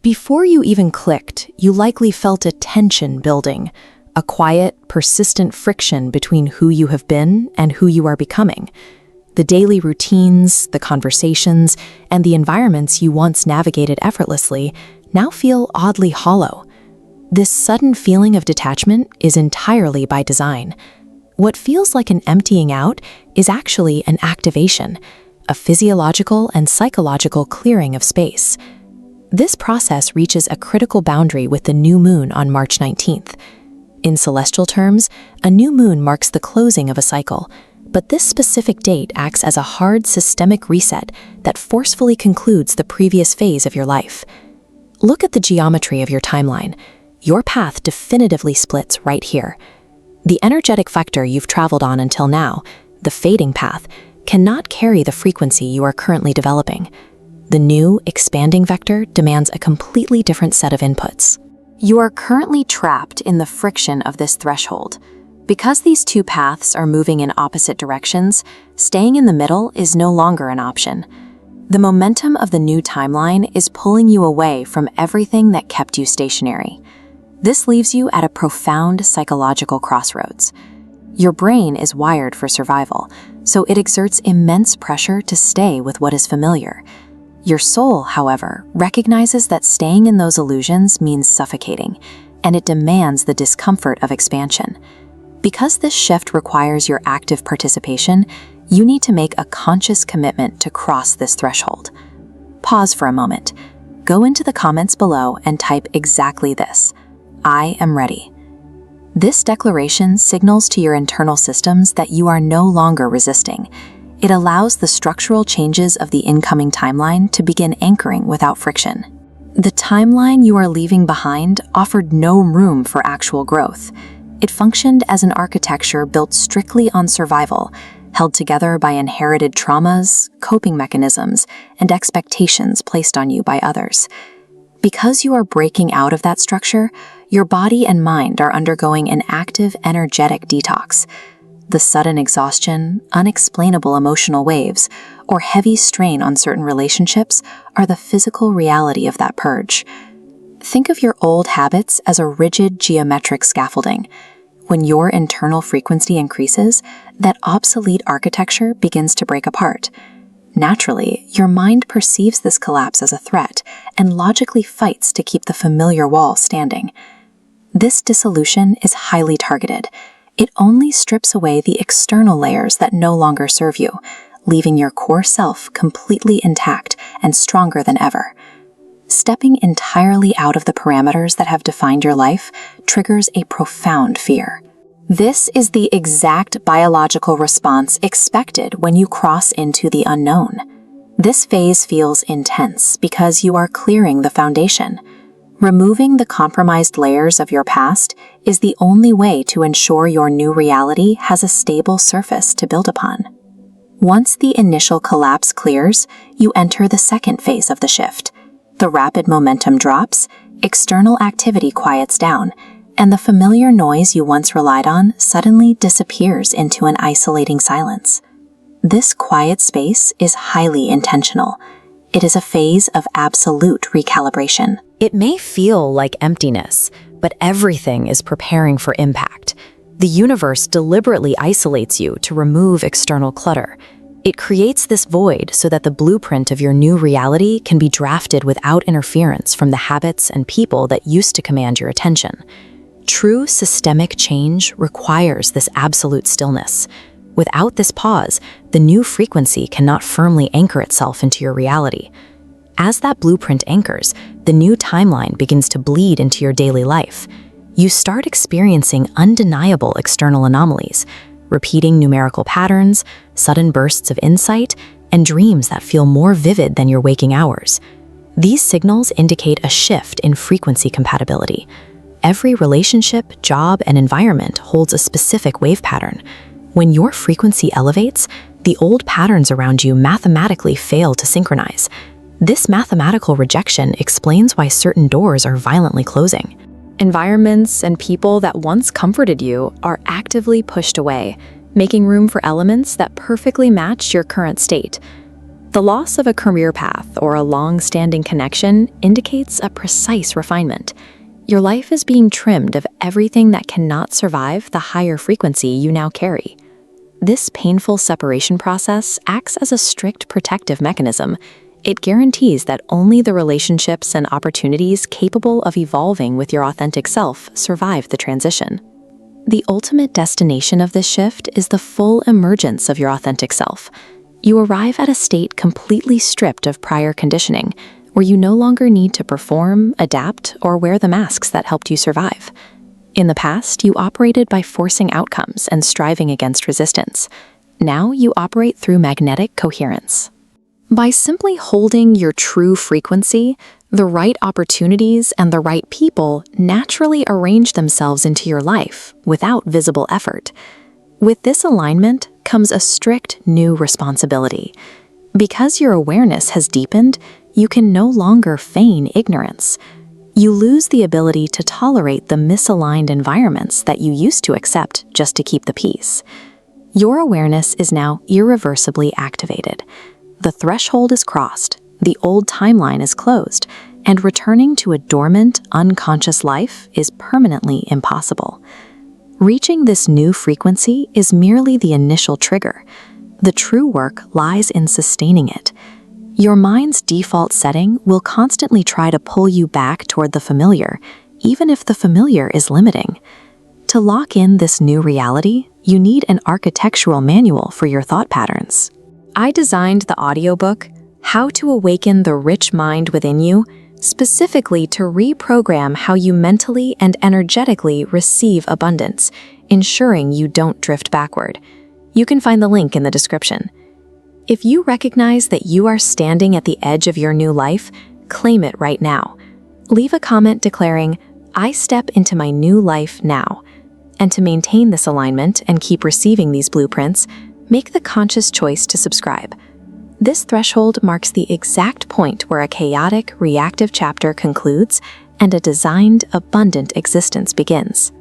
Before you even clicked, you likely felt a tension building, a quiet, persistent friction between who you have been and who you are becoming. The daily routines, the conversations, and the environments you once navigated effortlessly now feel oddly hollow. This sudden feeling of detachment is entirely by design. What feels like an emptying out is actually an activation, a physiological and psychological clearing of space. This process reaches a critical boundary with the new moon on March 19th. In celestial terms, a new moon marks the closing of a cycle, but this specific date acts as a hard systemic reset that forcefully concludes the previous phase of your life. Look at the geometry of your timeline. Your path definitively splits right here. The energetic vector you've traveled on until now, the fading path, cannot carry the frequency you are currently developing. The new, expanding vector demands a completely different set of inputs. You are currently trapped in the friction of this threshold. Because these two paths are moving in opposite directions, staying in the middle is no longer an option. The momentum of the new timeline is pulling you away from everything that kept you stationary. This leaves you at a profound psychological crossroads. Your brain is wired for survival, so it exerts immense pressure to stay with what is familiar. Your soul, however, recognizes that staying in those illusions means suffocating, and it demands the discomfort of expansion. Because this shift requires your active participation, you need to make a conscious commitment to cross this threshold. Pause for a moment. Go into the comments below and type exactly this: I am ready. This declaration signals to your internal systems that you are no longer resisting. It allows the structural changes of the incoming timeline to begin anchoring without friction. The timeline you are leaving behind offered no room for actual growth. It functioned as an architecture built strictly on survival, held together by inherited traumas, coping mechanisms, and expectations placed on you by others. Because you are breaking out of that structure, your body and mind are undergoing an active, energetic detox. The sudden exhaustion, unexplainable emotional waves, or heavy strain on certain relationships are the physical reality of that purge. Think of your old habits as a rigid geometric scaffolding. When your internal frequency increases, that obsolete architecture begins to break apart. Naturally, your mind perceives this collapse as a threat and logically fights to keep the familiar wall standing. This dissolution is highly targeted. It only strips away the external layers that no longer serve you, leaving your core self completely intact and stronger than ever. Stepping entirely out of the parameters that have defined your life triggers a profound fear. This is the exact biological response expected when you cross into the unknown. This phase feels intense because you are clearing the foundation. Removing the compromised layers of your past is the only way to ensure your new reality has a stable surface to build upon. Once the initial collapse clears, you enter the second phase of the shift. The rapid momentum drops, external activity quiets down, and the familiar noise you once relied on suddenly disappears into an isolating silence. This quiet space is highly intentional. It is a phase of absolute recalibration. It may feel like emptiness, but everything is preparing for impact. The universe deliberately isolates you to remove external clutter. It creates this void so that the blueprint of your new reality can be drafted without interference from the habits and people that used to command your attention. True systemic change requires this absolute stillness. Without this pause, the new frequency cannot firmly anchor itself into your reality. As that blueprint anchors, the new timeline begins to bleed into your daily life. You start experiencing undeniable external anomalies, repeating numerical patterns, sudden bursts of insight, and dreams that feel more vivid than your waking hours. These signals indicate a shift in frequency compatibility. Every relationship, job, and environment holds a specific wave pattern. When your frequency elevates, the old patterns around you mathematically fail to synchronize. This mathematical rejection explains why certain doors are violently closing. Environments and people that once comforted you are actively pushed away, making room for elements that perfectly match your current state. The loss of a career path or a long-standing connection indicates a precise refinement. Your life is being trimmed of everything that cannot survive the higher frequency you now carry. This painful separation process acts as a strict protective mechanism. It guarantees that only the relationships and opportunities capable of evolving with your authentic self survive the transition. The ultimate destination of this shift is the full emergence of your authentic self. You arrive at a state completely stripped of prior conditioning, where you no longer need to perform, adapt, or wear the masks that helped you survive. In the past, you operated by forcing outcomes and striving against resistance. Now you operate through magnetic coherence. By simply holding your true frequency, the right opportunities and the right people naturally arrange themselves into your life without visible effort. With this alignment comes a strict new responsibility. Because your awareness has deepened, you can no longer feign ignorance. You lose the ability to tolerate the misaligned environments that you used to accept just to keep the peace. Your awareness is now irreversibly activated. The threshold is crossed, the old timeline is closed, and returning to a dormant, unconscious life is permanently impossible. Reaching this new frequency is merely the initial trigger. The true work lies in sustaining it. Your mind's default setting will constantly try to pull you back toward the familiar, even if the familiar is limiting. To lock in this new reality, you need an architectural manual for your thought patterns. I designed the audiobook, How to Awaken the Rich Mind Within You, specifically to reprogram how you mentally and energetically receive abundance, ensuring you don't drift backward. You can find the link in the description. If you recognize that you are standing at the edge of your new life, claim it right now. Leave a comment declaring, "I step into my new life now." And to maintain this alignment and keep receiving these blueprints, make the conscious choice to subscribe. This threshold marks the exact point where a chaotic, reactive chapter concludes and a designed, abundant existence begins.